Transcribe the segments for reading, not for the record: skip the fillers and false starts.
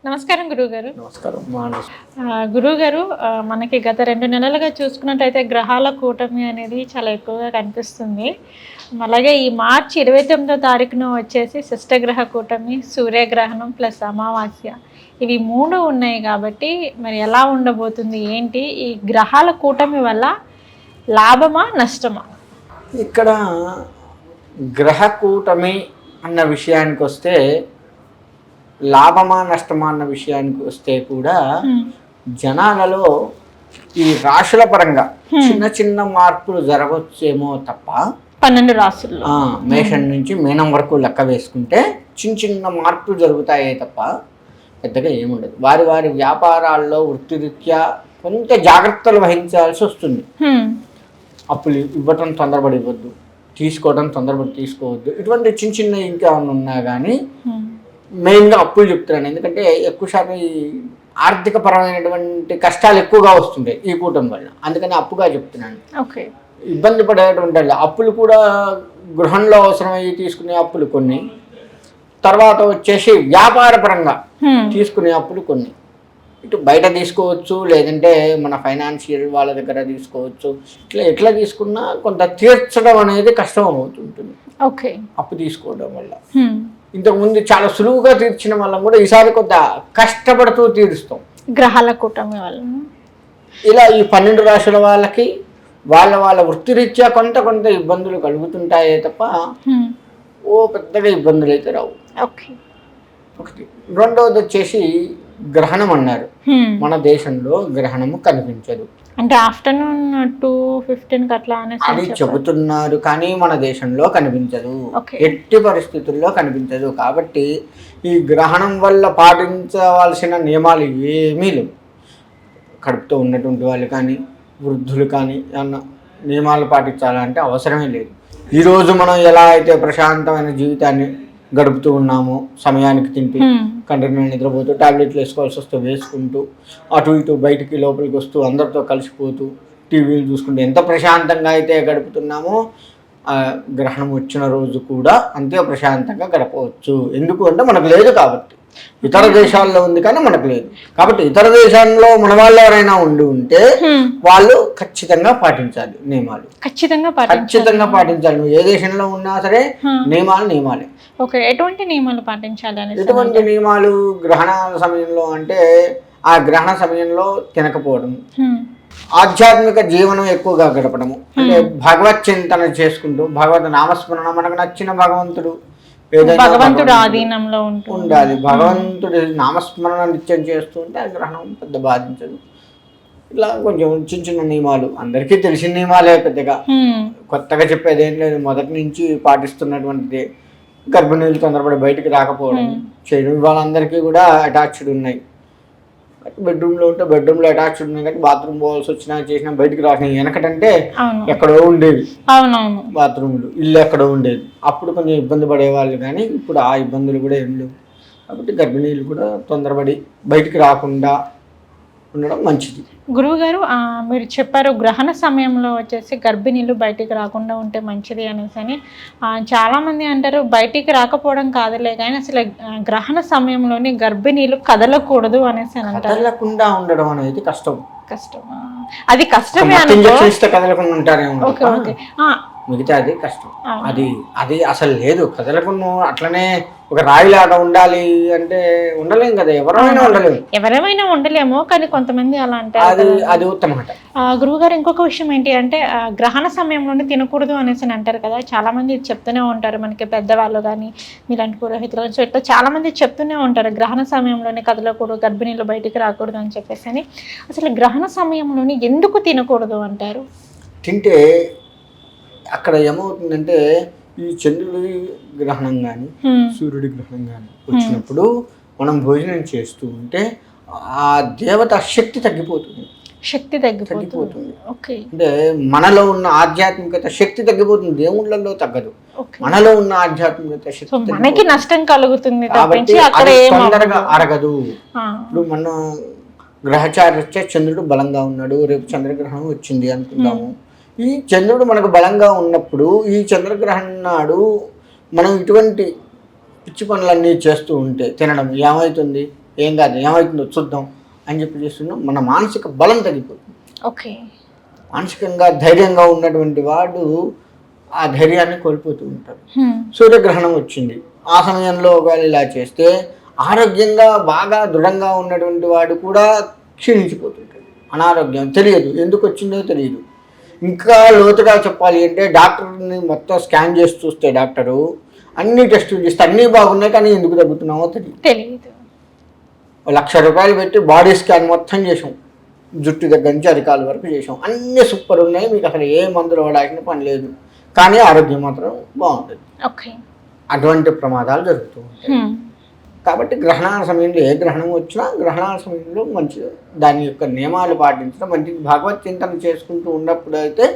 నమస్కారం గురువుగారు. నమస్కారం. గురువుగారు, మనకి గత 2 నెలలుగా చూసుకున్నట్టయితే గ్రహాల కూటమి అనేది చాలా ఎక్కువగా కనిపిస్తుంది. అలాగే ఈ మార్చి 29వ తారీఖున వచ్చేసి శిష్టగ్రహ కూటమి, సూర్యగ్రహణం ప్లస్ అమావాస్య, ఇవి 3 ఉన్నాయి. కాబట్టి మరి ఎలా ఉండబోతుంది, ఏంటి ఈ గ్రహాల కూటమి వల్ల లాభమా నష్టమా? ఇక్కడ గ్రహ కూటమి అన్న విషయానికి వస్తే, లాభమా నష్టమా అన్న విషయానికి వస్తే కూడా జనాలలో ఈ రాశుల పరంగా చిన్న చిన్న మార్పులు జరగవచ్చేమో తప్ప 12 రాశుల్లో మేషం నుంచి మీనం వరకు లెక్క వేసుకుంటే చిన్న చిన్న మార్పులు జరుగుతాయే తప్ప పెద్దగా ఏముండదు. వారి వారి వ్యాపారాల్లో వృత్తిరీత్యా కొంత జాగ్రత్తలు వహించాల్సి వస్తుంది. అప్పులు ఇవ్వటం తొందరపడి ఇవ్వద్దు, తీసుకోవడం తొందరపడి తీసుకోవద్దు. ఇటువంటి చిన్న చిన్న ఇంకా ఉన్నా కానీ మెయిన్గా అప్పులు చెప్తున్నాను. ఎందుకంటే ఎక్కువ శాతం ఈ ఆర్థిక పరమైనటువంటి కష్టాలు ఎక్కువగా వస్తుంటాయి ఈ కూటమి వల్ల, అందుకని అప్పుగా చెప్తున్నాను. ఓకే. ఇబ్బంది పడేటువంటి అప్పులు కూడా గృహంలో అవసరమయ్యి తీసుకునే అప్పులు కొన్ని, తర్వాత వచ్చేసి వ్యాపార పరంగా తీసుకునే అప్పులు కొన్ని. ఇటు బయట తీసుకోవచ్చు, లేదంటే మన ఫైనాన్షియల్ వాళ్ళ దగ్గర తీసుకోవచ్చు. ఎట్లా తీసుకున్నా కొంత తీర్చడం అనేది కష్టం అవుతుంటుంది. ఓకే. అప్పు తీసుకోవడం వల్ల ఇంతకుముందు చాలా సులువుగా తీర్చిన వాళ్ళం కూడా ఈసారి కొంత కష్టపడుతూ తీరుస్తాం గ్రహాల కూటమి వల్ల. ఇలా ఈ 12 రాశుల వాళ్ళకి వాళ్ళ వాళ్ళ వృత్తిరీత్యా కొంత కొంత ఇబ్బందులు కలుగుతుంటాయే తప్ప ఓ పెద్దగా ఇబ్బందులు అయితే రావు. ఒకటి. రెండవది వచ్చేసి గ్రహణం అన్నారు. మన దేశంలో గ్రహణము కనిపించదు. అంటే ఆఫ్టర్నూన్ 2:15 అట్లా అది చెబుతున్నారు, కానీ మన దేశంలో కనిపించదు, ఎట్టి పరిస్థితుల్లో కనిపించదు. కాబట్టి ఈ గ్రహణం వల్ల పాటించవలసిన నియమాలు ఏమీ లేవు. కడుపుతో ఉన్నటువంటి వాళ్ళు కానీ వృద్ధులు కానీ అన్న నియమాలు పాటించాలంటే అవసరమే లేదు. ఈరోజు మనం ఎలా అయితే ప్రశాంతమైన జీవితాన్ని గడుపుతూ ఉన్నాము, సమయానికి తింటూ కంటిన్యూ నిద్రపోతూ టాబ్లెట్లు వేసుకోవాల్సి వస్తూ వేసుకుంటూ అటు ఇటు బయటికి లోపలికి వస్తూ అందరితో కలిసిపోతూ టీవీలు చూసుకుంటూ ఎంత ప్రశాంతంగా అయితే గడుపుతున్నామో గ్రహణం వచ్చిన రోజు కూడా అంతే ప్రశాంతంగా గడపవచ్చు. ఎందుకు అంటే మనకు లేదు కాబట్టి. ఇతర దేశాల్లో ఉంది కానీ మనకు లేదు కాబట్టి ఇతర దేశాల్లో మన వాళ్ళు ఎవరైనా ఉంటే వాళ్ళు ఖచ్చితంగా పాటించాలి నియమాలు. ఖచ్చితంగా పాటించాలి. నువ్వు ఏ దేశంలో ఉన్నా సరే నియమాలే. ఓకే. ఎటువంటి నియమాలు పాటించాలి? ఎటువంటి నియమాలు? గ్రహణాల సమయంలో అంటే ఆ గ్రహణ సమయంలో తినకపోవడం, ఆధ్యాత్మిక జీవనం ఎక్కువగా గడపడము, అంటే భగవత్ చింతన చేసుకుంటూ భగవత్ నామస్మరణ, మనకు నచ్చిన భగవంతుడు భగవంతుడు ఆధీనంలో ఉండాలి. భగవంతుడి నామస్మరణ నిత్యం చేస్తూ ఉంటే ఆ గ్రహణం పెద్ద బాధించదు. ఇట్లా కొంచెం చిన్న చిన్న నియమాలు అందరికీ తెలిసిన నియమాలే, పెద్దగా కొత్తగా చెప్పేది ఏం లేదు. మొదటి నుంచి పాటిస్తున్నటువంటిది. గర్భిణీలు తొందరపడి బయటికి రాకపోవడం చేయడం, వాళ్ళందరికీ కూడా అటాచ్డ్ ఉన్నాయి. బెడ్రూమ్లో ఉంటే బెడ్రూమ్లో అటాచ్డ్ ఉన్నాయి కాబట్టి బాత్రూమ్ పోవాల్సి వచ్చినా చేసినా బయటికి రాసిన. వెనకటంటే ఎక్కడో ఉండేవి బాత్రూమ్లు, ఇల్లు ఎక్కడో ఉండేది. అప్పుడు కొంచెం ఇబ్బంది పడేవాళ్ళు, కానీ ఇప్పుడు ఆ ఇబ్బందులు కూడా ఏం లేవు. కాబట్టి గర్భిణీలు కూడా తొందరపడి బయటికి రాకుండా ఉండడం మంచిది. గురువుగారు, మీరు చెప్పారు గ్రహణ సమయంలో వచ్చేసి గర్భిణీలు బయటికి రాకుండా ఉంటే మంచిది అనేసి అని. చాలామంది అంటారు బయటికి రాకపోవడం కాదులే కానీ అసలు గ్రహణ సమయంలోని గర్భిణీలు కదలకూడదు అనేసి అని అంటారు. కదలకుండా ఉండడం అనేది కష్టం. అది కష్టమే. కదలకుండా ఉంటారేమో, మిగతా అది కష్టం. అది అసలు లేదు. కదలకుండా అట్లనే ఒక రాయిలాగా ఉండాలి అంటే ఉండలేం కదా. ఎవరైనా ఉండలేము, కానీ కొంతమంది అలా అంటారు. అది ఉత్తమ. గురువుగారు, ఇంకొక విషయం ఏంటి అంటే గ్రహణ సమయంలోనే తినకూడదు అనేసి అంటారు కదా. చాలా మంది చెప్తూనే ఉంటారు, మనకి పెద్దవాళ్ళు కానీ మీలాంటి పురోహితులు కానీ ఇట్లా చాలా మంది చెప్తూనే ఉంటారు గ్రహణ సమయంలోనే కదలకూడదు, గర్భిణీలు బయటికి రాకూడదు అని చెప్పేసి అని. అసలు గ్రహణ సమయంలోనే ఎందుకు తినకూడదు అంటారు? తింటే అక్కడ ఏమవుతుందంటే ఈ చంద్రుడి గ్రహణం కానీ సూర్యుడి గ్రహణం కానీ వచ్చినప్పుడు మనం భోజనం చేస్తూ ఉంటే ఆ దేవత శక్తి తగ్గిపోతుంది. అంటే మనలో ఉన్న ఆధ్యాత్మికత శక్తి తగ్గిపోతుంది. దేవుళ్ళలో తగ్గదు, మనలో ఉన్న ఆధ్యాత్మికత శక్తి మనకి నష్టం కలుగుతుంది కాబట్టి తొందరగా అరగదు. ఇప్పుడు మన గ్రహచారి వచ్చే చంద్రుడు బలంగా ఉన్నాడు, రేపు చంద్రగ్రహణం వచ్చింది అనుకుందాము. ఈ చంద్రుడు మనకు బలంగా ఉన్నప్పుడు ఈ చంద్రగ్రహణం నాడు మనం ఇటువంటి పిచ్చి పనులన్నీ చేస్తూ ఉంటే తినడం ఏమవుతుంది, ఏం కాదు, ఏమవుతుందో చూద్దాం అని చెప్పి చేస్తున్నాం, మన మానసిక బలం తగ్గిపోతుంది. ఓకే. మానసికంగా ధైర్యంగా ఉన్నటువంటి వాడు ఆ ధైర్యాన్ని కోల్పోతూ ఉంటాడు. సూర్యగ్రహణం వచ్చింది, ఆ సమయంలో ఒకవేళ ఇలా చేస్తే ఆరోగ్యంగా బాగా దృఢంగా ఉన్నటువంటి వాడు కూడా క్షీణించిపోతుంటాడు. అనారోగ్యం తెలియదు, ఎందుకు వచ్చిందో తెలియదు. ఇంకా లోతుగా చెప్పాలి అంటే డాక్టర్ని మొత్తం స్కాన్ చేసి చూస్తే డాక్టరు అన్ని టెస్టులు చేస్తే అన్నీ బాగున్నాయి, కానీ ఎందుకు తగ్గుతున్నామో తెలియదు. ₹1,00,000 పెట్టి బాడీ స్కాన్ మొత్తం చేసాం, జుట్టు దగ్గర నుంచి అరికాల వరకు చేసాం, అన్నీ సూపర్ ఉన్నాయి, మీకు అసలు ఏ మందులు వాడాల్సిన పని లేదు, కానీ ఆరోగ్యం మాత్రం బాగుంటుంది. అటువంటి ప్రమాదాలు జరుగుతూ ఉంటాయి. కాబట్టి గ్రహణాల సమయంలో ఏ గ్రహణం వచ్చినా గ్రహణాల సమయంలో మంచి దాని యొక్క నియమాలు పాటించడం మంచిది. భగవత్ చింతన చేసుకుంటూ ఉన్నప్పుడు అయితే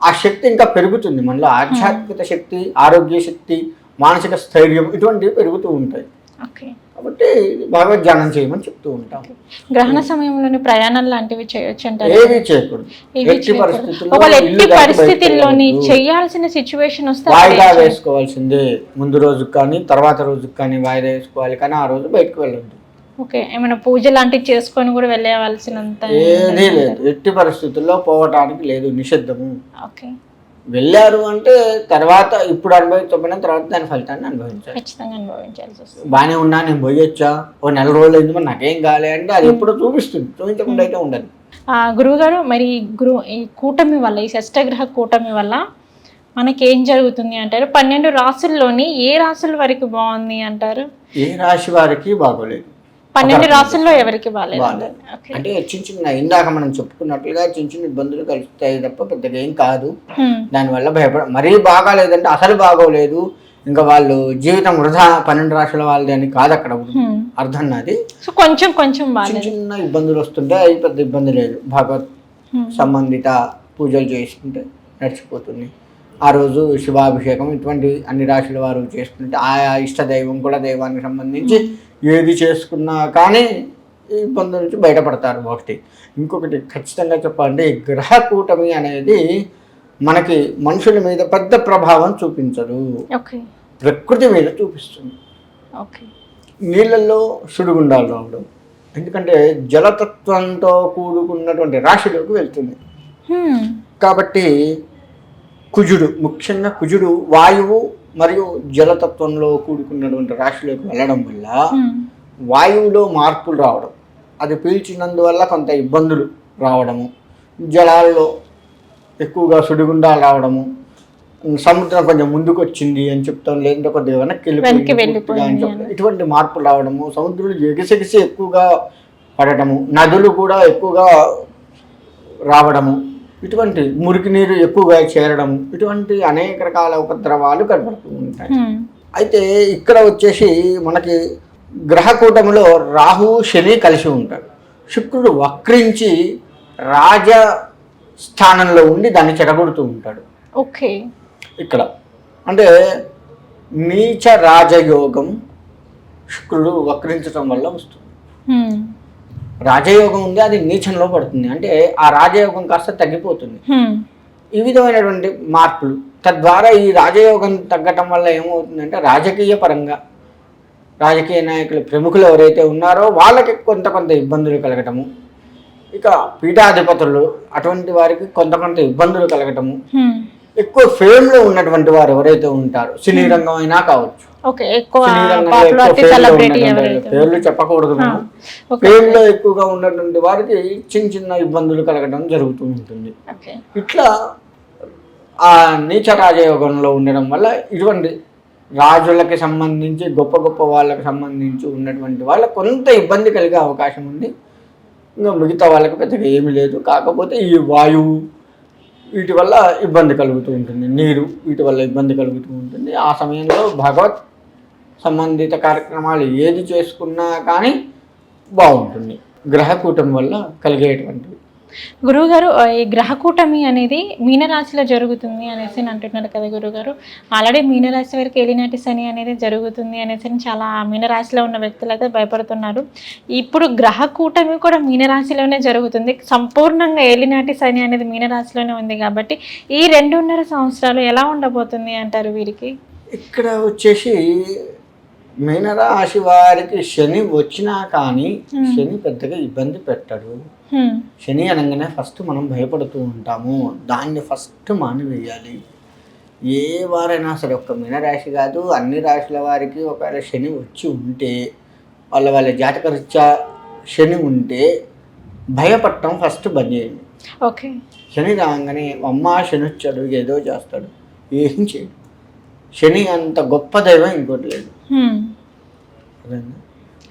ఆ శక్తి ఇంకా పెరుగుతుంది, మనలో ఆధ్యాత్మిక శక్తి, ఆరోగ్య శక్తి, మానసిక స్థైర్యం ఇటువంటివి పెరుగుతూ ఉంటాయి. కాబట్టి భగవద్ ధ్యానం చేయమని చెప్తూ ఉంటాం. గ్రహణ సమయంలోని ప్రయాణాలు లాంటివి చేయొచ్చు అంటారు? ఏవి చేయకూడదు, ఎట్టి పరిస్థితుల్లోని చేయాల్సిన సిచ్యువేషన్ వస్తే వాయిదా వేసుకోవాల్సిందే. ముందు రోజుకి కానీ తర్వాత రోజుకి కానీ వాయిదా వేసుకోవాలి, కానీ ఆ రోజు బయటకు వెళ్ళొద్దు. ఓకే. ఏమైనా పూజ లాంటివి చేసుకొని కూడా వెళ్ళవలసినంత ఏదీ లేదు, ఎట్టి పరిస్థితుల్లో పోవటానికి లేదు, నిషిద్ధము. ఓకే. వెళ్ళారు అంటే తర్వాత ఇప్పుడు అనుభవించకపోయినా తర్వాత దాని ఫలితాన్ని అనుభవించాలి, ఖచ్చితంగా అనుభవించాల్సి వస్తుంది. బాగానే ఉన్నా, నేను పోయొచ్చా, ఓ 4 రోజులు అయింది మరి నాకేం కాలే అంటే అది ఎప్పుడో చూపిస్తుంది, చూపించకుండా అయితే ఉండదు. గురువుగారు, మరి ఈ కూటమి వల్ల, ఈ షష్టగ్రహ కూటమి వల్ల మనకి ఏం జరుగుతుంది అంటారు? 12 రాసుల్లోని ఏ రాసుల వరకు బాగుంది అంటారు? ఏ రాశి వారికి బాగోలేదు, 12 రాసుల్లో ఎవరికి బాగాలేదు అంటే చిన్న ఇందాక మనం చెప్పుకున్నట్లుగా చిన్న ఇబ్బందులు కలుగుతాయి తప్ప పెద్దగా ఏం కాదు. దానివల్ల మరీ బాగాలేదంటే అసలు బాగోలేదు, ఇంకా వాళ్ళు జీవితం వృధా 12 రాశుల వాళ్ళది అని కాదు అక్కడ అర్థం. నాది కొంచెం కొంచెం చిన్న ఇబ్బందులు వస్తుంటే అవి పెద్ద ఇబ్బంది లేదు, భగవత్ సంబంధిత పూజలు చేసుకుంటే నడిచిపోతుంది. ఆ రోజు శివాభిషేకం ఇటువంటి అన్ని రాశుల వారు చేసుకుంటే ఆయా ఇష్టదైవం కూడా దైవానికి సంబంధించి ఏది చేసుకున్నా కానీ ఇబ్బందుల నుంచి బయటపడతారు. ఒకటి. ఇంకొకటి ఖచ్చితంగా చెప్పాలంటే ఈ గ్రహ కూటమి అనేది మనకి మనుషుల మీద పెద్ద ప్రభావం చూపించదు, ప్రకృతి మీద చూపిస్తుంది. నీళ్ళల్లో సుడిగుండాలు రావడం, ఎందుకంటే జలతత్వంతో కూడుకున్నటువంటి రాశిలోకి వెళ్తుంది కాబట్టి కుజుడు, ముఖ్యంగా కుజుడు వాయువు మరియు జలతత్వంలో కూడుకున్నటువంటి రాశిలోకి వెళ్ళడం వల్ల వాయువులో మార్పులు రావడం, అది పీల్చినందువల్ల కొంత ఇబ్బందులు రావడము, జలాల్లో ఎక్కువగా సుడిగుండాలు రావడము, సముద్రం కొంచెం ముందుకు వచ్చింది అని చెప్తాం, లేదంటే కొద్దిగా వెనక్కి వెళ్ళిపోయింది అని చెప్తాం, ఇటువంటి మార్పులు రావడము, సముద్రులు ఎగిసెగిసి ఎక్కువగా పడటము, నదులు కూడా ఎక్కువగా రావడము, ఇటువంటి మురికి నీరు ఎక్కువగా చేరడం, ఇటువంటి అనేక రకాల ఉపద్రవాలు కనబడుతూ ఉంటాయి. అయితే ఇక్కడ వచ్చేసి మనకి గ్రహకూటమిలో రాహు శని కలిసి ఉంటాడు, శుక్రుడు వక్రించి రాజ స్థానంలో ఉండి దాన్ని చెడగొడుతూ ఉంటాడు. ఓకే. ఇక్కడ అంటే నీచ రాజయోగం శుక్రుడు వక్రించడం వల్ల వస్తుంది. రాజయోగం ఉంది, అది నీచంలో పడుతుంది, అంటే ఆ రాజయోగం కాస్త తగ్గిపోతుంది. ఈ విధమైనటువంటి మార్పులు తద్వారా ఈ రాజయోగం తగ్గటం వల్ల ఏమవుతుందంటే రాజకీయ పరంగా రాజకీయ నాయకులు ప్రముఖులు ఎవరైతే ఉన్నారో వాళ్ళకి కొంత ఇబ్బందులు కలగటము, ఇక పీఠాధిపతులు అటువంటి వారికి కొంత ఇబ్బందులు కలగటము, ఎక్కువ ఫేమ్లో ఉన్నటువంటి వారు ఎవరైతే ఉంటారో సినీ రంగం అయినా కావచ్చు, పేర్లు చెప్పకూడదు, ఫేమ్లో ఎక్కువగా ఉన్నటువంటి వారికి చిన్న ఇబ్బందులు కలగడం జరుగుతూ ఉంటుంది. ఇట్లా ఆ నీచ రాజయోగంలో ఉండడం వల్ల ఇటువంటి రాజులకి సంబంధించి గొప్ప వాళ్ళకి సంబంధించి ఉన్నటువంటి వాళ్ళకి కొంత ఇబ్బంది కలిగే అవకాశం ఉంది. ఇంకా మిగతా వాళ్ళకి పెద్దగా ఏమీ లేదు. కాకపోతే ఈ వాయువు వీటి వల్ల ఇబ్బంది కలుగుతూ ఉంటుంది, నీరు వీటి వల్ల ఇబ్బంది కలుగుతూ ఉంటుంది. ఆ సమయంలో భగవత్ సంబంధిత కార్యక్రమాలు ఏది చేసుకున్నా కానీ బాగుంటుంది. గ్రహకూటమి వల్ల కలిగేటువంటివి గురువుగారు ఈ గ్రహ కూటమి అనేది మీనరాశిలో జరుగుతుంది అనేసి అంటున్నారు కదా గురువుగారు. ఆల్రెడీ మీనరాశి వరకు ఏలినాటి శని అనేది జరుగుతుంది అనేసి చాలా మీనరాశిలో ఉన్న వ్యక్తులు అయితే భయపడుతున్నారు. ఇప్పుడు గ్రహ కూటమి కూడా మీనరాశిలోనే జరుగుతుంది. సంపూర్ణంగా ఏలినాటి శని అనేది మీనరాశిలోనే ఉంది కాబట్టి ఈ 2.5 సంవత్సరాలు ఎలా ఉండబోతుంది అంటారు వీరికి? ఇక్కడ వచ్చేసి మీనరాశి వారికి శని వచ్చినా కానీ శని పెద్దగా ఇబ్బంది పెట్టడు. శని అనగానే ఫస్ట్ మనం భయపడుతూ ఉంటాము, దాన్ని ఫస్ట్ మానివేయాలి. ఏ వారైనా సరే, ఒక్క మీనరాశి కాదు అన్ని రాశుల వారికి ఒకవేళ శని వచ్చి ఉంటే, వాళ్ళ జాతకరీత్యా శని ఉంటే భయపడటం ఫస్ట్ బంద్ చేయండి. ఓకే. శని రాగానే అమ్మ శని వచ్చాడు ఏదో చేస్తాడు, ఏం చేయడు. శని అంత గొప్ప దైవం ఇంకోటి లేదు.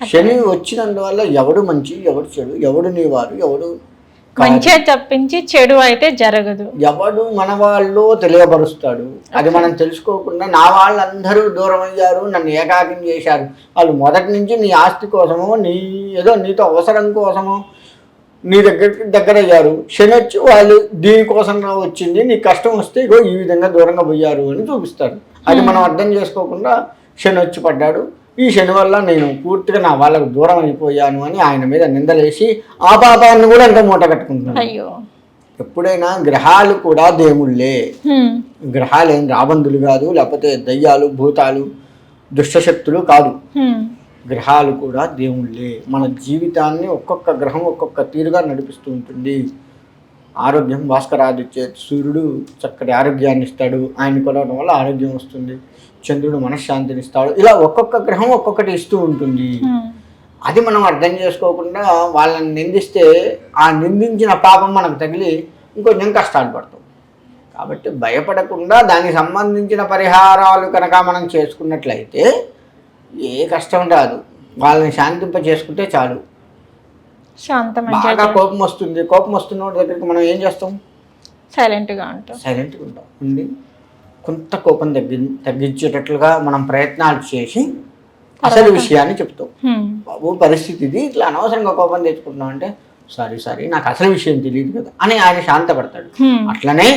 శని వచ్చినందువల్ల ఎవడు మంచి ఎవడు చెడు, ఎవడు నీ వారు ఎవడు మంచిగా తప్పించి చెడు అయితే జరగదు. ఎవడు మన వాళ్ళు తెలియపరుస్తాడు. అది మనం తెలుసుకోకుండా నా వాళ్ళందరూ దూరం అయ్యారు, నన్ను ఏకాకిం చేశారు, వాళ్ళు మొదటి నుంచి నీ ఆస్తి కోసమో ఏదో నీతో అవసరం కోసమో నీ దగ్గర అయ్యారు. శని వచ్చి వాళ్ళు దీనికోసం వచ్చింది, నీ కష్టం వస్తే ఇగో ఈ విధంగా దూరంగా పోయారు అని చూపిస్తారు. అది మనం అర్థం చేసుకోకుండా శని వచ్చి పడ్డాడు, ఈ శని వల్ల నేను పూర్తిగా నా వాళ్ళకు దూరం అయిపోయాను అని ఆయన మీద నిందలేసి ఆ పాపాన్ని కూడా ఇంకా మూట కట్టుకుంటున్నాను. ఎప్పుడైనా గ్రహాలు కూడా దేవుళ్ళే. గ్రహాలు ఏం రాబందులు కాదు, లేకపోతే దయ్యాలు భూతాలు దుష్టశక్తులు కాదు. గ్రహాలు కూడా దేవుళ్ళే. మన జీవితాన్ని ఒక్కొక్క గ్రహం ఒక్కొక్క తీరుగా నడిపిస్తూ ఉంటుంది. ఆరోగ్యం భాస్కరాదిత్య సూర్యుడు చక్కటి ఆరోగ్యాన్ని ఇస్తాడు, ఆయన కొలవడం వల్ల ఆరోగ్యం వస్తుంది. చంద్రుడు మనశ్శాంతిని ఇస్తాడు. ఇలా ఒక్కొక్క గ్రహం ఒక్కొక్కటి ఇస్తూ ఉంటుంది. అది మనం అర్థం చేసుకోకుండా వాళ్ళని నిందిస్తే ఆ నిందించిన పాపం మనకు తగిలి ఇంకొంచెం కష్టాలు పడతాం. కాబట్టి భయపడకుండా దానికి సంబంధించిన పరిహారాలు కనుక మనం చేసుకున్నట్లయితే ఏ కష్టం రాదు. వాళ్ళని శాంతింప చేసుకుంటే చాలు. బాగా కోపం వస్తుంది, కోపం వస్తున్న వాడి దగ్గరికి మనం ఏం చేస్తాం? సైలెంట్గా ఉంటాం. ఉండి కొంత కోపం తగ్గించేటట్లుగా మనం ప్రయత్నాలు చేసి అసలు విషయాన్ని చెప్తాం. బాబు పరిస్థితి ఇది, ఇట్లా అనవసరంగా కోపం తెచ్చుకుంటున్నాం అంటే సారీ నాకు అసలు విషయం తెలియదు కదా అని ఆయన శాంతపడతాడు. అట్లనే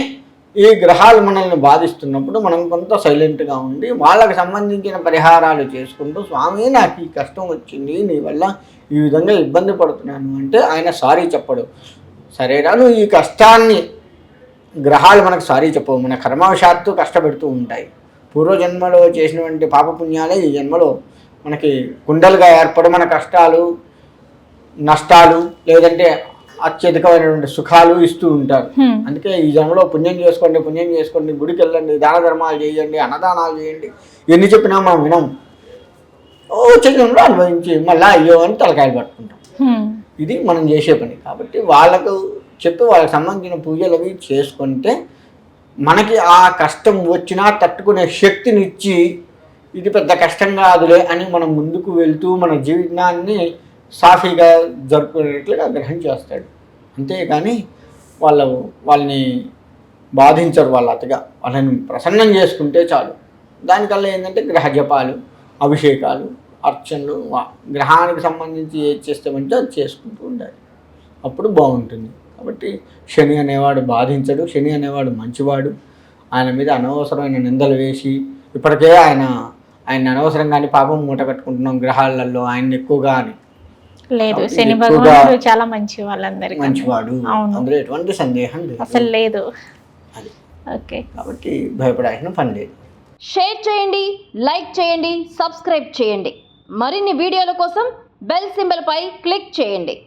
ఈ గ్రహాలు మనల్ని బాధిస్తున్నప్పుడు మనం కొంత సైలెంట్గా ఉండి వాళ్ళకి సంబంధించిన పరిహారాలు చేసుకుంటూ, స్వామి నాకు ఈ కష్టం వచ్చింది, నీ వల్ల ఈ విధంగా ఇబ్బంది పడుతున్నాను అంటే ఆయన సారీ చెప్పడు. సరేనా, నువ్వు ఈ కష్టాన్ని గ్రహాలు మనకు సారీ చెప్పవు, మన కర్మవశాత్తు కష్టపెడుతూ ఉంటాయి. పూర్వజన్మలో చేసినటువంటి పాపపుణ్యాలే ఈ జన్మలో మనకి కుండలుగా ఏర్పడి మన కష్టాలు నష్టాలు లేదంటే అత్యధికమైనటువంటి సుఖాలు ఇస్తూ ఉంటారు. అందుకే ఈ జన్మలో పుణ్యం చేసుకోండి, గుడికి వెళ్ళండి, దాన ధర్మాలు చేయండి, అన్నదానాలు చేయండి, ఎన్ని చెప్పినా మనం వినం. జన్మలో అనుభవించి మళ్ళీ అయ్యో అని తలకాయలు పట్టుకుంటాం. ఇది మనం చేసే పని. కాబట్టి వాళ్ళకు చెప్పి వాళ్ళకి సంబంధించిన పూజలు అవి చేసుకుంటే మనకి ఆ కష్టం వచ్చినా తట్టుకునే శక్తినిచ్చి ఇది పెద్ద కష్టం కాదులే అని మనం ముందుకు వెళ్తూ మన జీవితాన్ని సాఫీగా జరుపుకునేట్లుగా గ్రహం చేస్తాడు. అంతేకాని వాళ్ళని బాధించరు. వాళ్ళ అతగా వాళ్ళని ప్రసన్నం చేసుకుంటే చాలు. దానికల్లా ఏంటంటే గ్రహ జపాలు, అభిషేకాలు, అర్చనలు, గ్రహానికి సంబంధించి ఏది చేస్తామంటే అది చేసుకుంటూ ఉండాలి. అప్పుడు బాగుంటుంది. కాబట్టి శని అనేవాడు బాధించడు, శని అనేవాడు మంచివాడు. ఆయన మీద అనవసరమైన నిందలు వేసి ఇప్పటికే ఆయన అనవసరంగానే పాపం మూట కట్టుకుంటున్నాం గ్రహాలలో. ఆయన ఎక్కువగా అని లేదు, శని భగవానుడు చాలా మంచి వాళ్ళందరికీ మంచివాడు, అందులో ఎటువంటి సందేహం అసలు లేదు. ఓకే, కాబట్టి భయపడాల్సిన పని లేదు. షేర్ చేయండి, లైక్ చేయండి, సబ్స్క్రైబ్ చేయండి. మరిన్ని వీడియోల కోసం బెల్ సింబల్ పై క్లిక్ చేయండి.